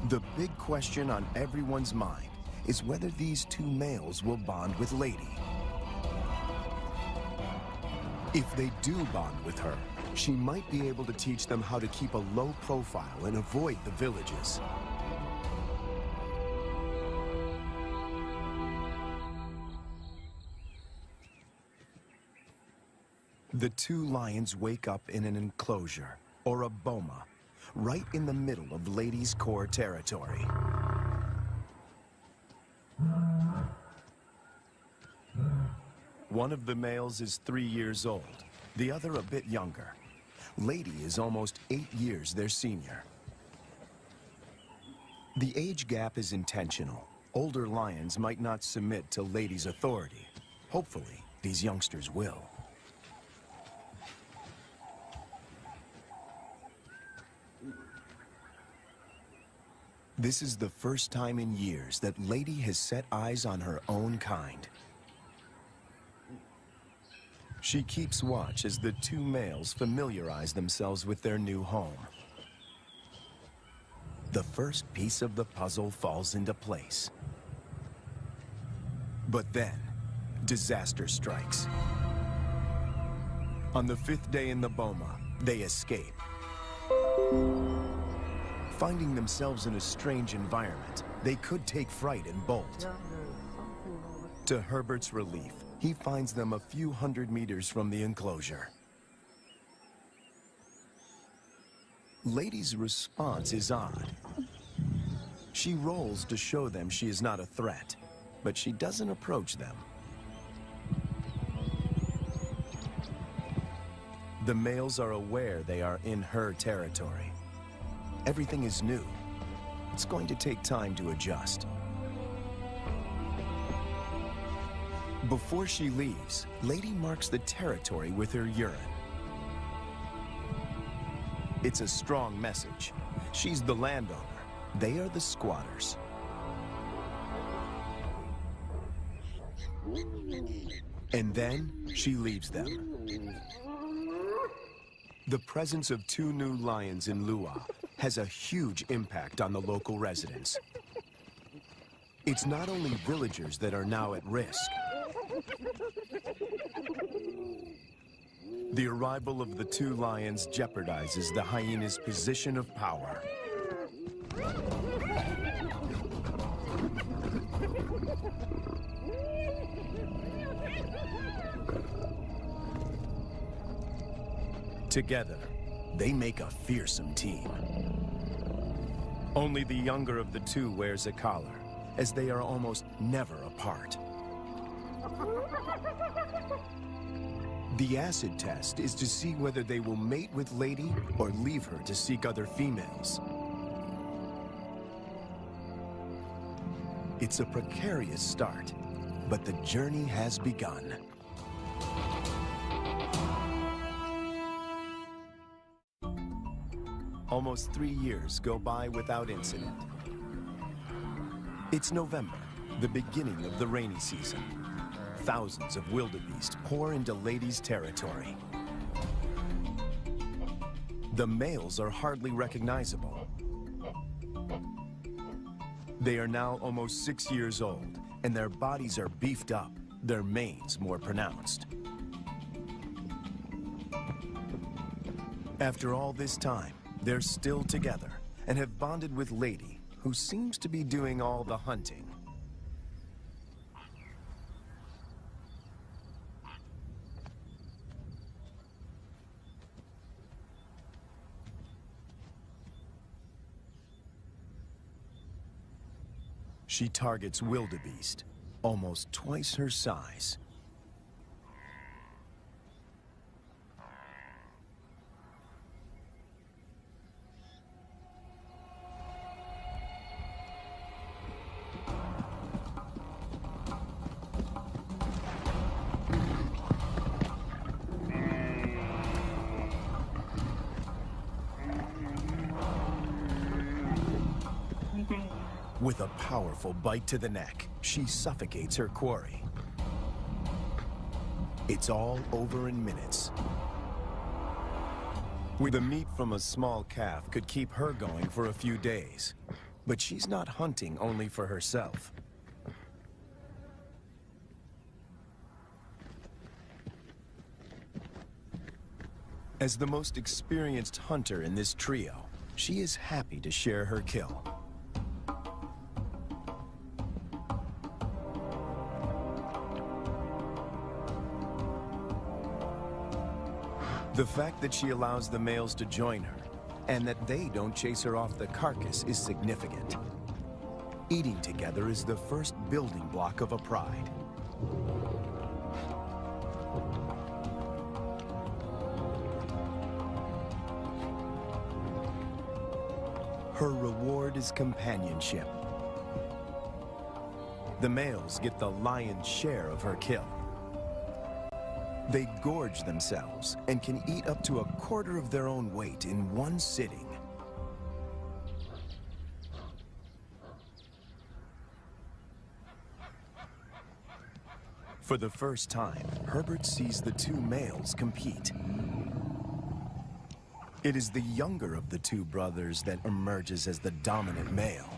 The big question on everyone's mind is whether these two males will bond with Lady. If they do bond with her, she might be able to teach them how to keep a low profile and avoid the villages. The two lions wake up in an enclosure, or a boma, right in the middle of Lady's core territory. One of the males is 3 years old, the other a bit younger. Lady is almost 8 years their senior. The age gap is intentional. Older lions might not submit to Lady's authority. Hopefully, these youngsters will. This is the first time in years that Lady has set eyes on her own kind. She keeps watch as the two males familiarize themselves with their new home. The first piece of the puzzle falls into place. But then, disaster strikes. On the 5th day in the boma, they escape. Finding themselves in a strange environment, they could take fright and bolt. To Herbert's relief, he finds them a few hundred meters from the enclosure. Lady's response is odd. She rolls to show them she is not a threat, but she doesn't approach them. The males are aware they are in her territory. Everything is new. It's going to take time to adjust. Before she leaves, Lady marks the territory with her urine. It's a strong message. She's the landowner. They are the squatters. And then she leaves them. The presence of two new lions in Lua has a huge impact on the local residents. It's not only villagers that are now at risk. The arrival of the two lions jeopardizes the hyena's position of power. Together, they make a fearsome team. Only the younger of the two wears a collar, as they are almost never apart. The acid test is to see whether they will mate with Lady or leave her to seek other females. It's a precarious start, but the journey has begun. Almost 3 years go by without incident. It's November, the beginning of the rainy season. Thousands of wildebeest pour into Lady's territory. The males are hardly recognizable. They are now almost 6 years old, and their bodies are beefed up, their manes more pronounced. After all this time, they're still together and have bonded with Lady, who seems to be doing all the hunting. She targets wildebeest, almost twice her size. With a powerful bite to the neck, she suffocates her quarry. It's all over in minutes. The meat from a small calf could keep her going for a few days. But she's not hunting only for herself. As the most experienced hunter in this trio, she is happy to share her kill. The fact that she allows the males to join her, and that they don't chase her off the carcass, is significant. Eating together is the first building block of a pride. Her reward is companionship. The males get the lion's share of her kill. They gorge themselves and can eat up to a quarter of their own weight in one sitting. For the first time, Herbert sees the two males compete. It is the younger of the two brothers that emerges as the dominant male.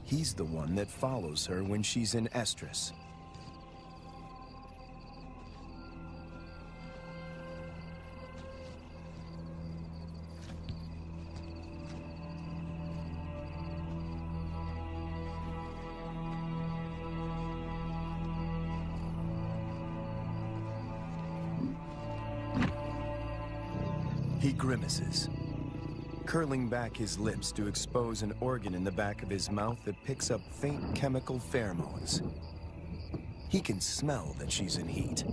He's the one that follows her when she's in estrus. He grimaces, curling back his lips to expose an organ in the back of his mouth that picks up faint chemical pheromones. He can smell that she's in heat.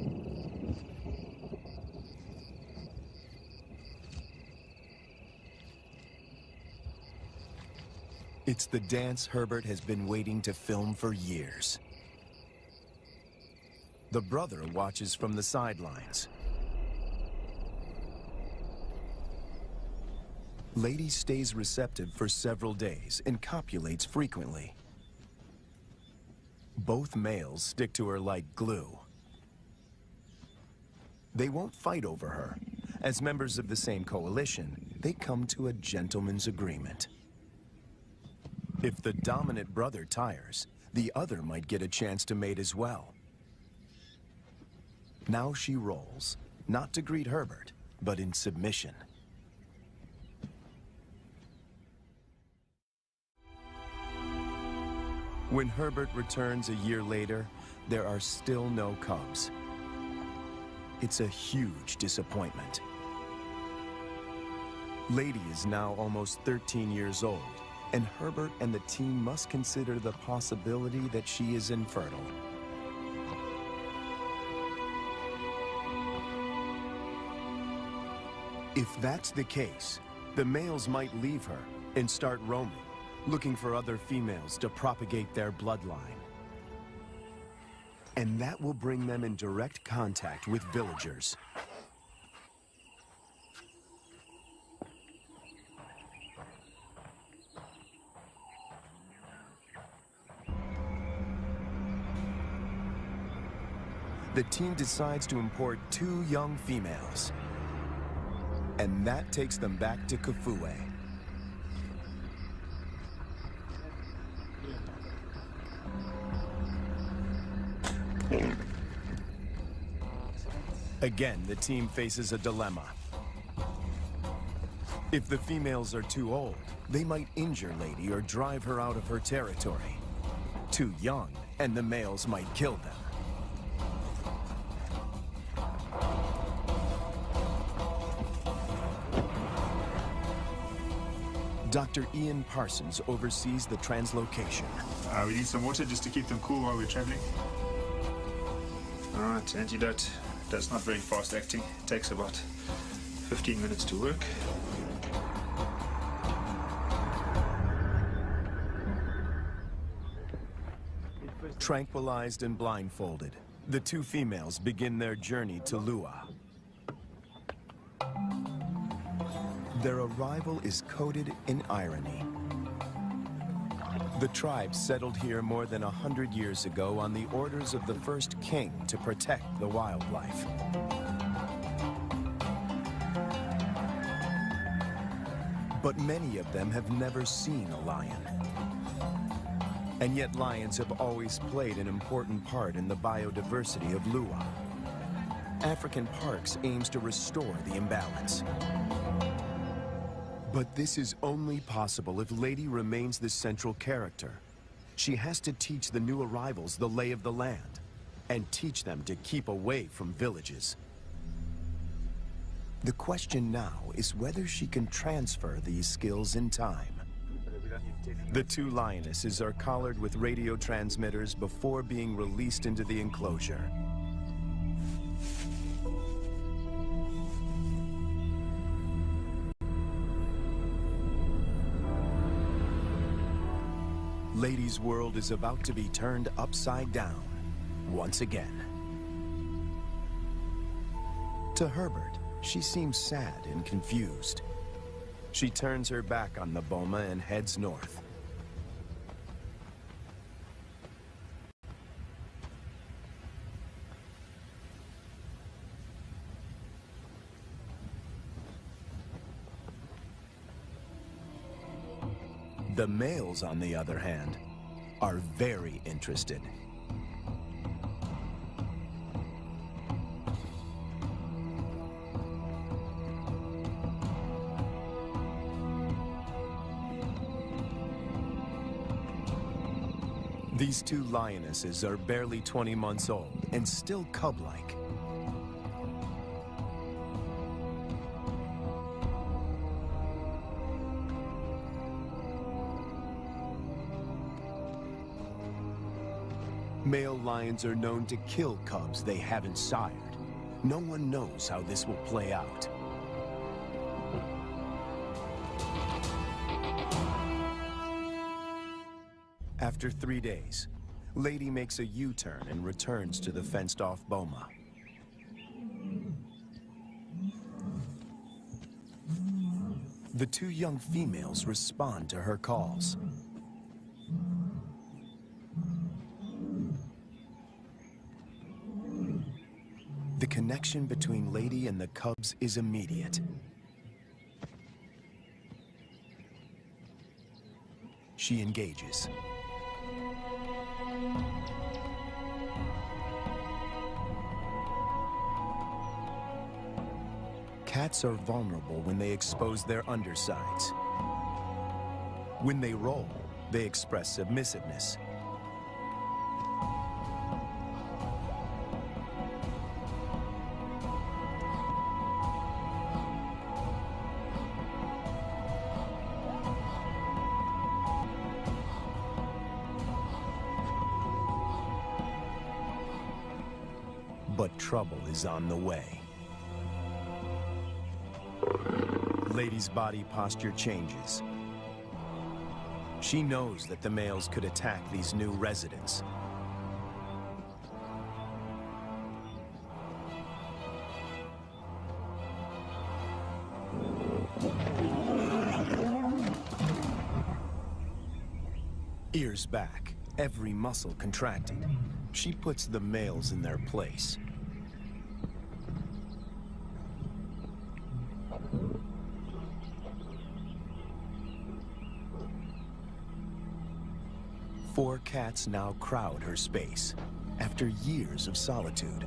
It's the dance Herbert has been waiting to film for years. The brother watches from the sidelines. Lady stays receptive for several days and copulates frequently. Both males stick to her like glue. They won't fight over her. As members of the same coalition, they come to a gentleman's agreement. If the dominant brother tires, the other might get a chance to mate as well. Now she rolls, not to greet Herbert, but in submission. When Herbert returns a year later, there are still no cubs. It's a huge disappointment. Lady is now almost 13 years old, and Herbert and the team must consider the possibility that she is infertile. If that's the case, the males might leave her and start roaming, looking for other females to propagate their bloodline. And that will bring them in direct contact with villagers. The team decides to import 2 young females. And that takes them back to Kafue. Again, the team faces a dilemma. If the females are too old, they might injure Lady or drive her out of her territory. Too young, and the males might kill them. Dr. Ian Parsons oversees the translocation. We need some water just to keep them cool while we're traveling. All right, antidote. That's not very fast acting. It takes about 15 minutes to work. Tranquilized and blindfolded, the 2 females begin their journey to Lua. Their arrival is coded in irony. The tribe settled here more than 100 years ago on the orders of the first king to protect the wildlife. But many of them have never seen a lion. And yet lions have always played an important part in the biodiversity of Lua. African Parks aims to restore the imbalance. But this is only possible if Lady remains the central character. She has to teach the new arrivals the lay of the land, and teach them to keep away from villages. The question now is whether she can transfer these skills in time. The two lionesses are collared with radio transmitters before being released into the enclosure. Lady's world is about to be turned upside down, once again. To Herbert, she seems sad and confused. She turns her back on the boma and heads north. The males, on the other hand, are very interested. These two lionesses are barely 20 months old and still cub-like. Male lions are known to kill cubs they haven't sired. No one knows how this will play out. After 3 days, Lady makes a U-turn and returns to the fenced-off boma. The two young females respond to her calls. The connection between Lady and the cubs is immediate. She engages. Cats are vulnerable when they expose their undersides. When they roll, they express submissiveness. But trouble is on the way. Lady's body posture changes. She knows that the males could attack these new residents. Ears back, every muscle contracted. She puts the males in their place. Four cats now crowd her space, after years of solitude.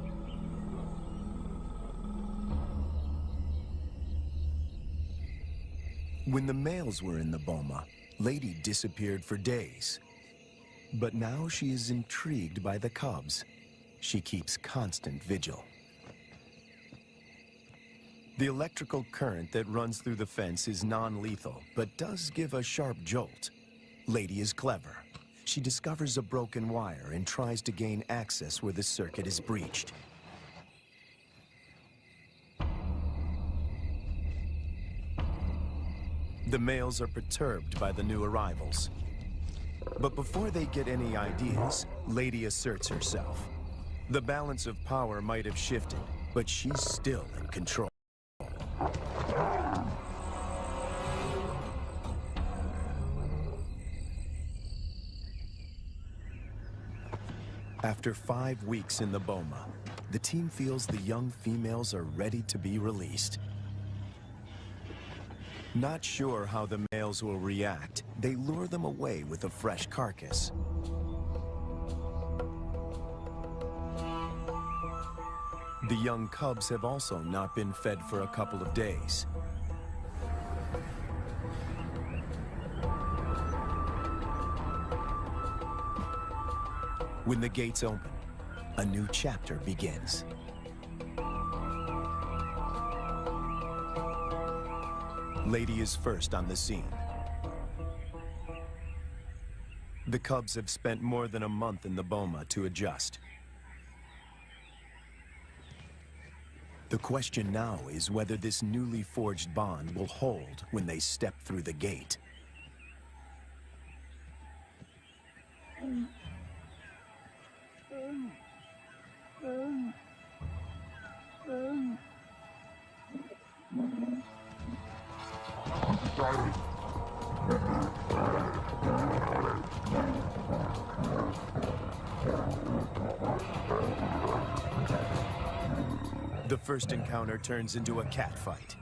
When the males were in the boma, Lady disappeared for days. But now she is intrigued by the cubs. She keeps constant vigil. The electrical current that runs through the fence is non-lethal, but does give a sharp jolt. Lady is clever. She discovers a broken wire and tries to gain access where the circuit is breached. The males are perturbed by the new arrivals. But before they get any ideas, Lady asserts herself. The balance of power might have shifted, but she's still in control. After 5 weeks in the boma, the team feels the young females are ready to be released. Not sure how the males will react, they lure them away with a fresh carcass. The young cubs have also not been fed for a couple of days. When the gates open, a new chapter begins. Lady is first on the scene. The cubs have spent more than a month in the boma to adjust. The question now is whether this newly forged bond will hold when they step through the gate. The first encounter turns into a catfight.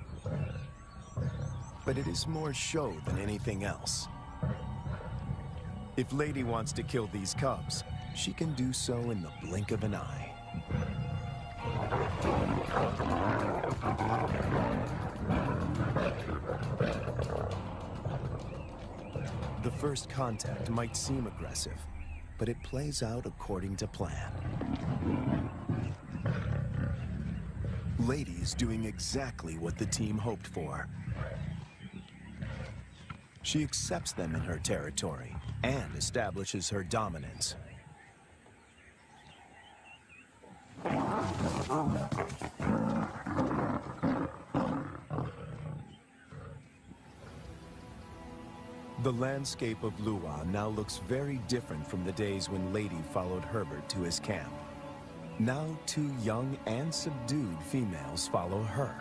But it is more show than anything else. If Lady wants to kill these cubs, she can do so in the blink of an eye. The first contact might seem aggressive, but it plays out according to plan. Lady is doing exactly what the team hoped for. She accepts them in her territory and establishes her dominance. The landscape of Lua now looks very different from the days when Lady followed Herbert to his camp. Now 2 young and subdued females follow her.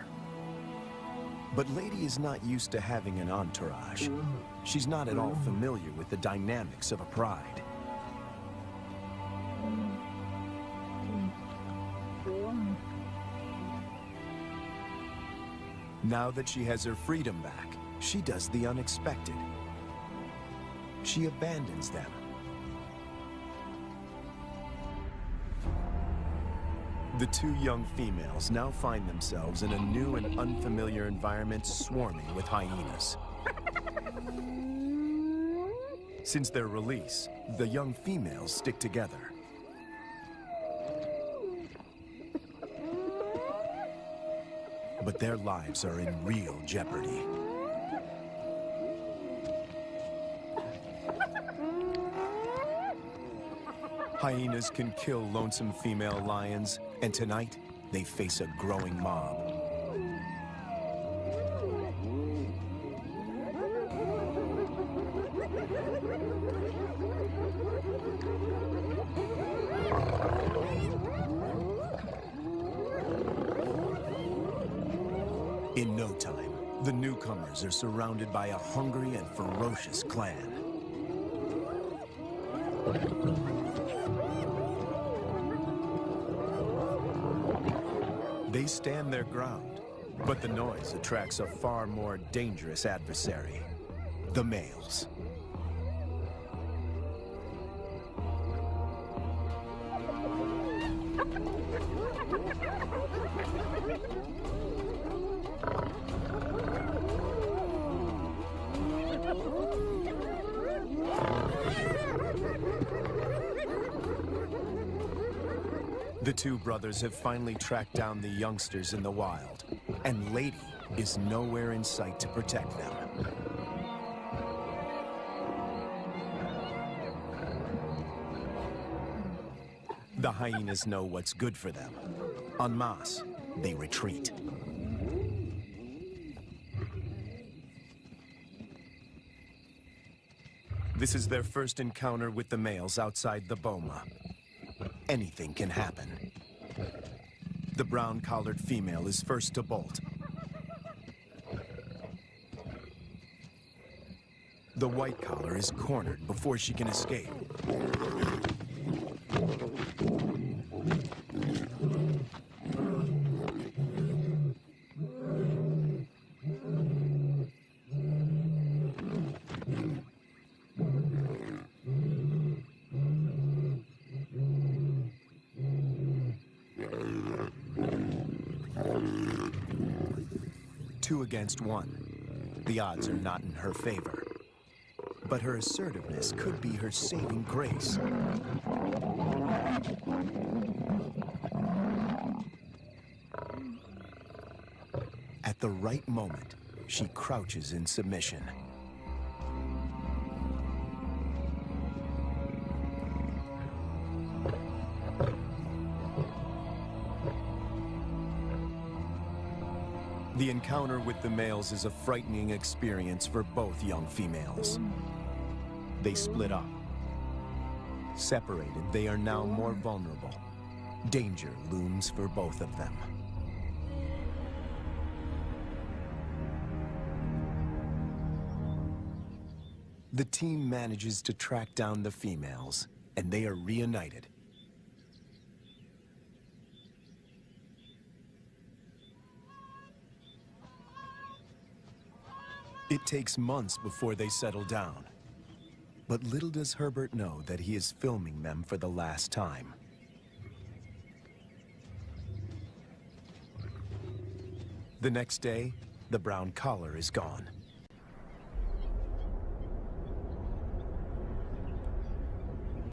But Lady is not used to having an entourage. She's not at all familiar with the dynamics of a pride. Now that she has her freedom back, she does the unexpected. She abandons them. The 2 young females now find themselves in a new and unfamiliar environment swarming with hyenas. Since their release, the young females stick together. But their lives are in real jeopardy. Hyenas can kill lonesome female lions, and tonight, they face a growing mob. In no time, the newcomers are surrounded by a hungry and ferocious clan. They stand their ground, but the noise attracts a far more dangerous adversary, the males. The 2 brothers have finally tracked down the youngsters in the wild, and Lady is nowhere in sight to protect them. The hyenas know what's good for them. En masse, they retreat. This is their first encounter with the males outside the boma. Anything can happen. The brown-collared female is first to bolt. The white collar is cornered before she can escape. 2 against 1. The odds are not in her favor. But her assertiveness could be her saving grace. At the right moment, she crouches in submission. The encounter with the males is a frightening experience for both young females. They split up. Separated, they are now more vulnerable. Danger looms for both of them. The team manages to track down the females, and they are reunited. It takes months before they settle down. But little does Herbert know that he is filming them for the last time. The next day, the brown collar is gone.